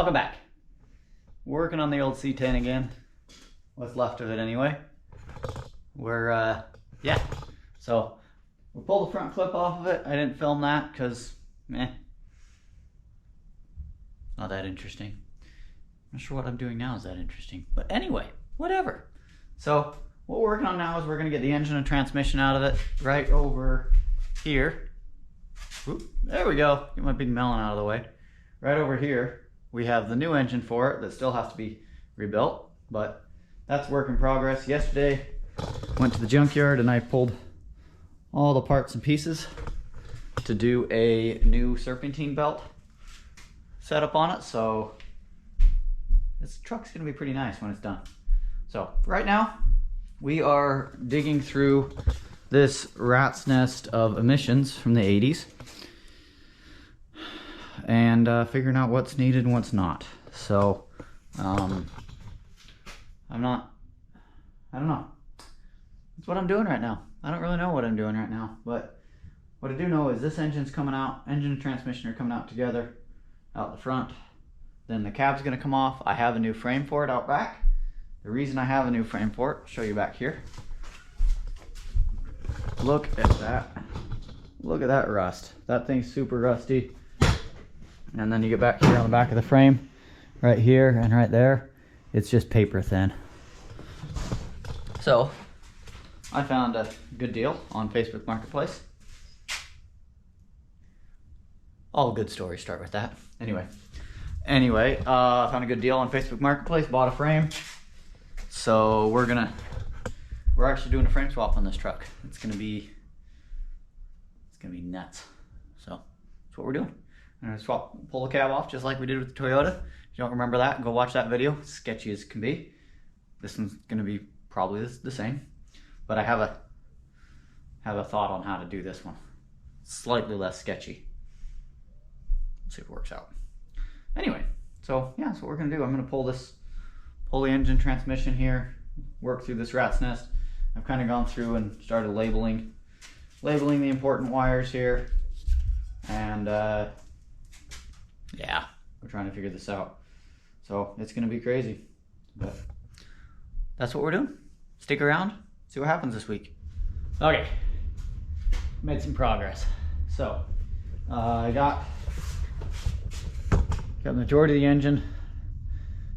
Welcome back. Working on the old C10 again. What's left of it anyway. Yeah. So we pulled the front clip off of it. I didn't film that because, not that interesting. I'm not sure what I'm doing now is that interesting. But anyway, whatever. So what we're working on now is we're going to get the engine and transmission out of it right over here. Oop, there we go. Get my big melon out of the way. Right over here, we have the new engine for it that still has to be rebuilt, but that's work in progress. Yesterday, went to the junkyard and I pulled all the parts and pieces to do a new serpentine belt setup on it. So this truck's gonna be pretty nice when it's done. So right now, we are digging through this rat's nest of emissions from the 80s. And figuring out what's needed and what's not. So, I don't know. That's what I'm doing right now. I don't really know what I'm doing right now, but what I do know is this engine's coming out, engine and transmission are coming out together, out the front. Then the cab's gonna come off. I have a new frame for it out back. The reason I have a new frame for it, show you back here. Look at that. Look at that rust. That thing's super rusty. And then you get back here on the back of the frame, right here and right there, it's just paper thin. So, I found a good deal on Facebook Marketplace. All good stories start with that. Anyway, I found a good deal on Facebook Marketplace, bought a frame. So we're actually doing a frame swap on this truck. It's gonna be nuts. So, that's what we're doing. I'm gonna pull the cab off just like we did with the Toyota. If you don't remember that, go watch that video. It's sketchy as can be. This one's gonna be probably the same, but I have a thought on how to do this one. Slightly less sketchy. Let's see if it works out. Anyway, so yeah, that's what we're gonna do. I'm gonna pull the engine transmission here, work through this rat's nest. I've kind of gone through and started labeling the important wires here, and yeah, we're trying to figure this out. So it's gonna be crazy, but that's what we're doing. Stick around, see what happens this week. Okay, made some progress. So I got the majority of the engine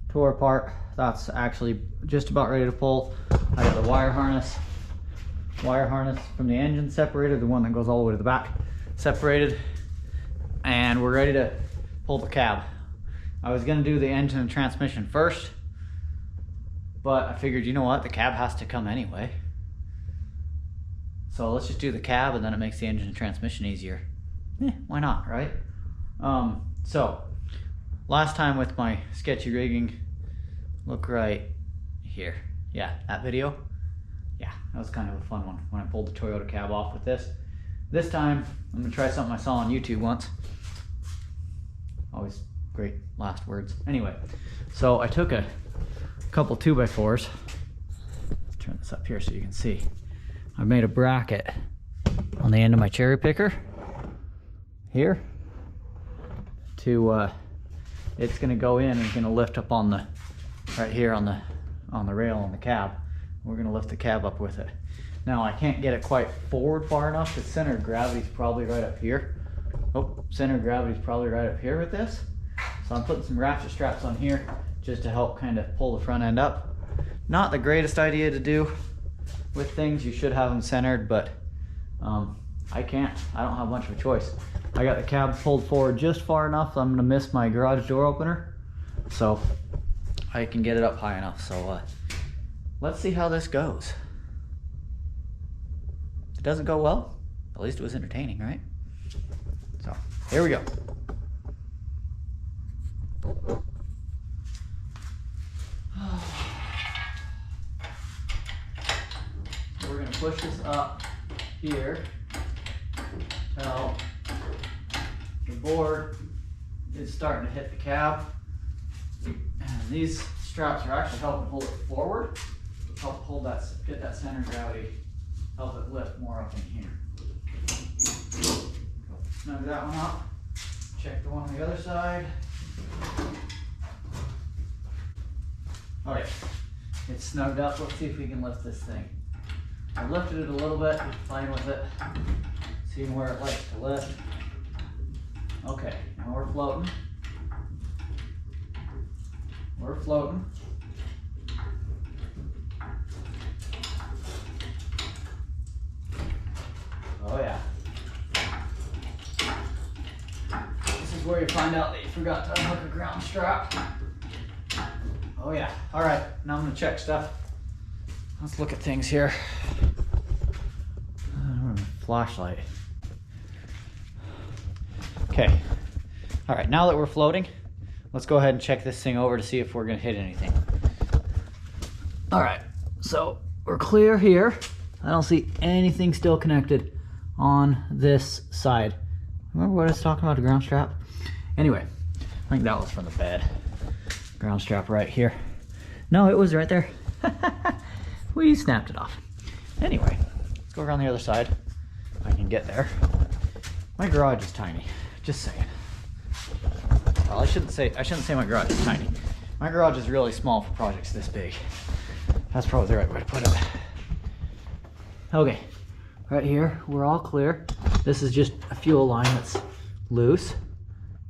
tore apart. That's actually just about ready to pull. I got the wire harness from the engine separated, the one that goes all the way to the back separated, and we're ready to pull the cab. I was gonna do the engine and transmission first, but I figured, you know what, the cab has to come anyway. So let's just do the cab and then it makes the engine and transmission easier. Why not, right? So last time with my sketchy rigging, look right here. Yeah, that video. Yeah, that was kind of a fun one when I pulled the Toyota cab off with this. This time, I'm gonna try something I saw on YouTube once. Always great last words. Anyway, so I took a couple 2x4s. Let's turn this up here so you can see. I made a bracket on the end of my cherry picker here to it's gonna go in and it's gonna lift up on the right here on the rail on the cab. We're gonna lift the cab up with it. Now I can't get it quite forward far enough. The center of gravity's probably right up here. Oh, center of gravity's probably right up here with this. So I'm putting some ratchet straps on here just to help kind of pull the front end up. Not the greatest idea to do with things. You should have them centered, but I can't. I don't have much of a choice. I got the cab pulled forward just far enough that I'm gonna miss my garage door opener. So I can get it up high enough. So let's see how this goes. If it doesn't go well, at least it was entertaining, right? So here we go. So we're gonna push this up here till the board is starting to hit the cab. And these straps are actually helping hold it forward, help hold that, get that center of gravity, help it lift more up in here. Snug that one up. Check the one on the other side. All right, it's snugged up. Let's see if we can lift this thing. I lifted it a little bit, playing with it, seeing where it likes to lift. Okay, now we're floating. We're floating. Oh yeah. This is where you find out that you forgot to unhook a ground strap. Oh yeah. All right, now I'm gonna check stuff. Let's look at things here. Flashlight. Okay. All right, now that we're floating, let's go ahead and check this thing over to see if we're gonna hit anything. All right, so we're clear here. I don't see anything still connected on this side. Remember what I was talking about, the ground strap? Anyway, I think that was from the bed. Ground strap right here. No, it was right there. We snapped it off. Anyway, let's go around the other side. If I can get there. My garage is tiny, just saying. Well, I shouldn't say my garage is tiny. My garage is really small for projects this big. That's probably the right way to put it. Okay, right here, we're all clear. This is just a fuel line that's loose.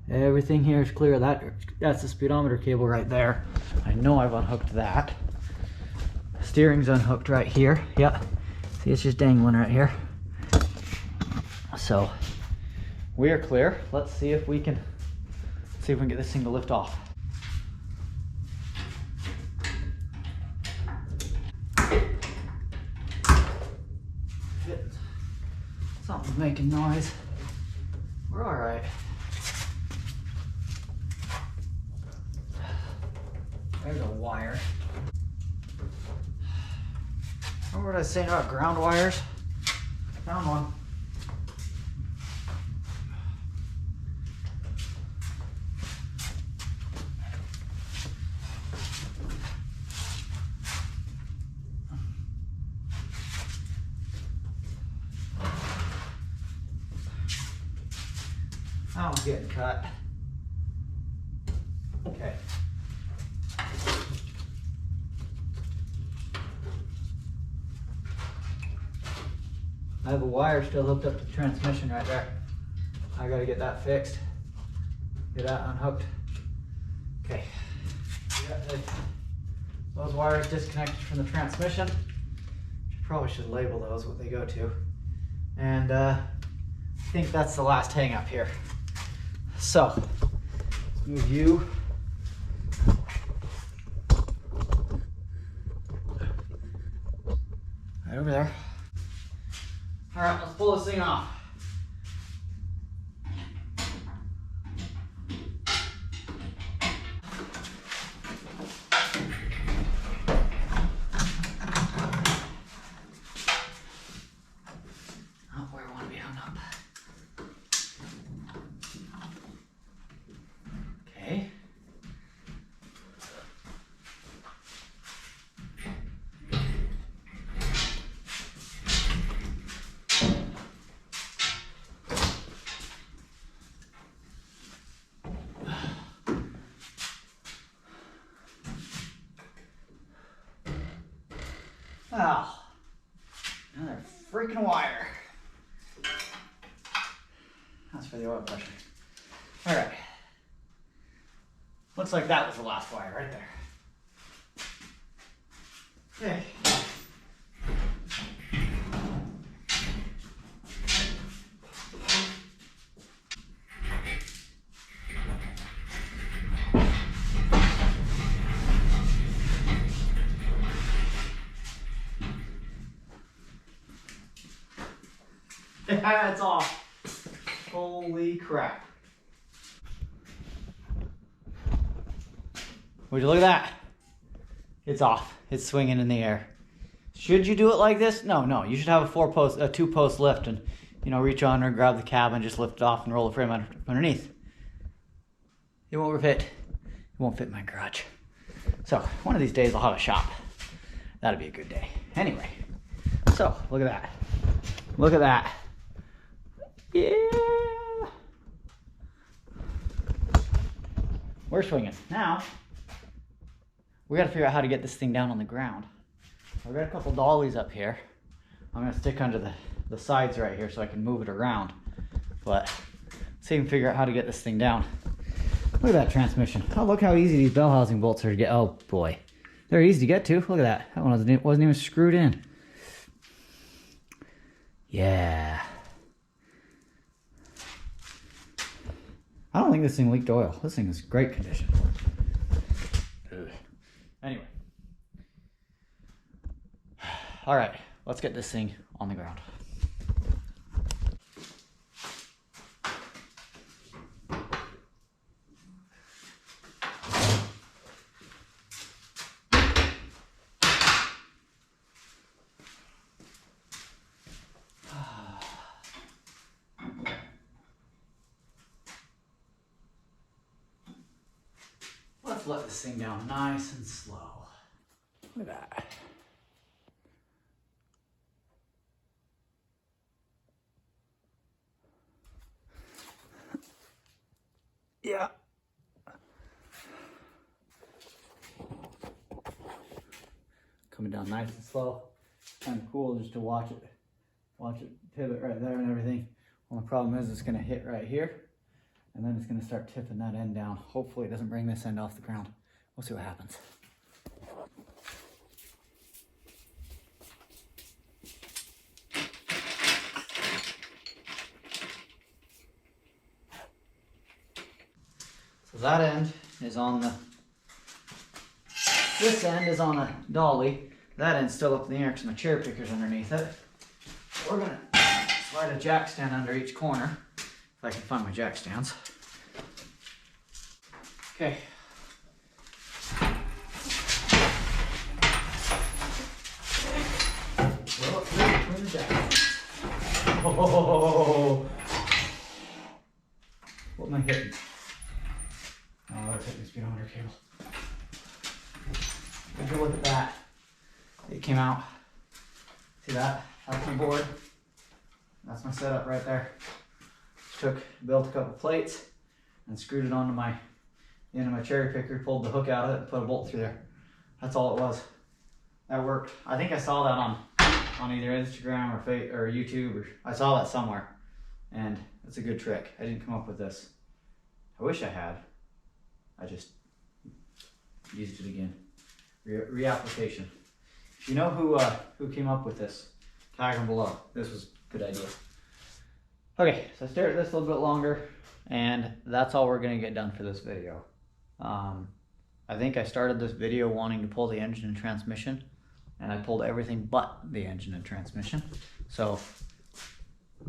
Everything here is clear. That's the speedometer cable right there. I know I've unhooked that. Steering's unhooked right here. Yeah, see, it's just dangling right here. So we are clear. Let's see if we can get this thing to lift off. Something's making noise. We're all right. There's a wire. Remember what I was saying about ground wires? Found one. That one's getting cut. Okay. I have a wire still hooked up to the transmission right there. I gotta get that fixed. Get that unhooked. Okay. Those wires disconnected from the transmission. Probably should label those what they go to. And I think that's the last hang up here. So, let's move you. Right over there. All right, let's pull this thing off. Not where I want to be hung up. Okay. Oh, another freaking wire. That's for the oil pressure. All right. Looks like that was the last wire right there. Okay. Yeah, it's off. Holy crap. Would you look at that? It's off. It's swinging in the air. Should you do it like this? No. You should have a two-post lift and, reach under, grab the cab and just lift it off and roll the frame underneath. It won't fit. It won't fit in my garage. So, one of these days I'll have a shop. That'd be a good day. Anyway, so look at that. Look at that. Yeah. We're swinging. Now, we gotta figure out how to get this thing down on the ground. I've got a couple dollies up here. I'm gonna stick under the sides right here so I can move it around. But let's see if we can figure out how to get this thing down. Look at that transmission. Oh, look how easy these bell housing bolts are to get. Oh boy, they're easy to get to. Look at that. That one wasn't even screwed in. Yeah. I don't think this thing leaked oil. This thing is great condition. Ugh. Anyway. All right, let's get this thing on the ground. Let's let this thing down nice and slow. Look at that. Yeah. Coming down nice and slow. Kind of cool just to watch it pivot right there and everything. Well, the problem is it's going to hit right here, and then it's going to start tipping that end down. Hopefully it doesn't bring this end off the ground. We'll see what happens. So that end is on this end is on a dolly. That end's still up in the air because my cherry picker's underneath it. We're gonna slide a jack stand under each corner, if I can find my jack stands. Okay. Well, between the jack stands. Oh, what am I hitting? Oh, I was hitting the speedometer cable. Take a look at that. It came out. See that? That's my board. That's my setup right there. Built a couple plates and screwed it onto the end of my cherry picker, pulled the hook out of it and put a bolt through there. That's all it was. That worked. I think I saw that on either Instagram or YouTube, or I saw that somewhere. And it's a good trick. I didn't come up with this. I wish I had. I just used it again. Reapplication. If you know who came up with this, tag them below. This was a good idea. Okay, so I stared at this a little bit longer, and that's all we're gonna get done for this video. I think I started this video wanting to pull the engine and transmission, and I pulled everything but the engine and transmission. So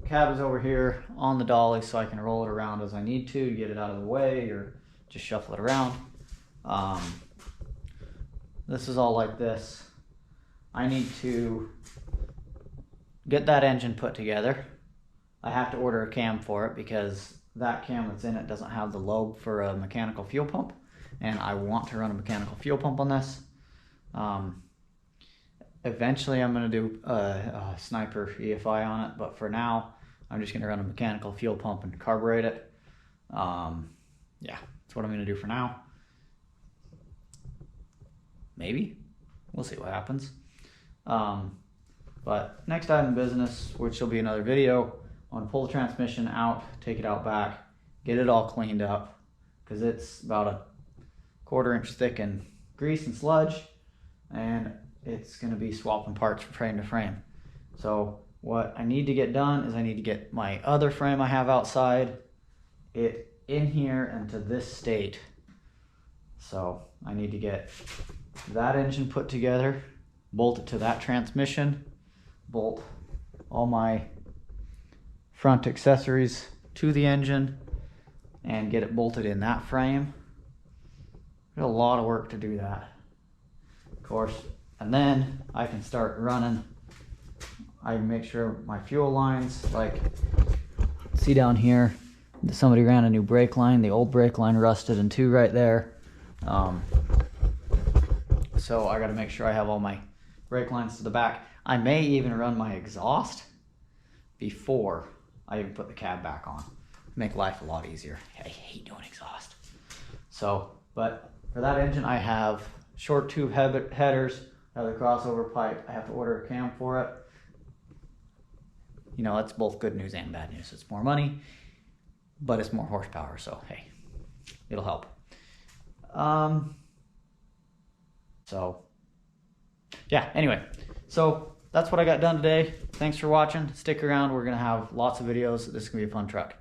cab is over here on the dolly, so I can roll it around as I need to get it out of the way, or just shuffle it around. This is all like this. I need to get that engine put together. I have to order a cam for it because that cam that's in it doesn't have the lobe for a mechanical fuel pump, and I want to run a mechanical fuel pump on this. Eventually I'm going to do a Sniper EFI on it, but for now I'm just going to run a mechanical fuel pump and carburate it. Yeah, that's what I'm going to do for now. Maybe. We'll see what happens. But next item of business, which will be another video, I want to pull the transmission out, take it out back, get it all cleaned up, because it's about a 1/4 inch thick in grease and sludge, and it's going to be swapping parts from frame to frame. So what I need to get done is I need to get my other frame I have outside, it in here and to this state. So I need to get that engine put together, bolt it to that transmission, bolt all my front accessories to the engine, and get it bolted in that frame. There's a lot of work to do that, of course. And then I can start running. I make sure my fuel lines, like, see down here, somebody ran a new brake line. The old brake line rusted in two right there. So I got to make sure I have all my brake lines to the back. I may even run my exhaust before I even put the cab back on. Make life a lot easier. I hate doing exhaust. So, but for that engine, I have short tube headers, the crossover pipe. I have to order a cam for it. You know, that's both good news and bad news. It's more money, but it's more horsepower, so hey, it'll help. So yeah, anyway, so that's what I got done today. Thanks for watching. Stick around. We're going to have lots of videos. This is going to be a fun truck.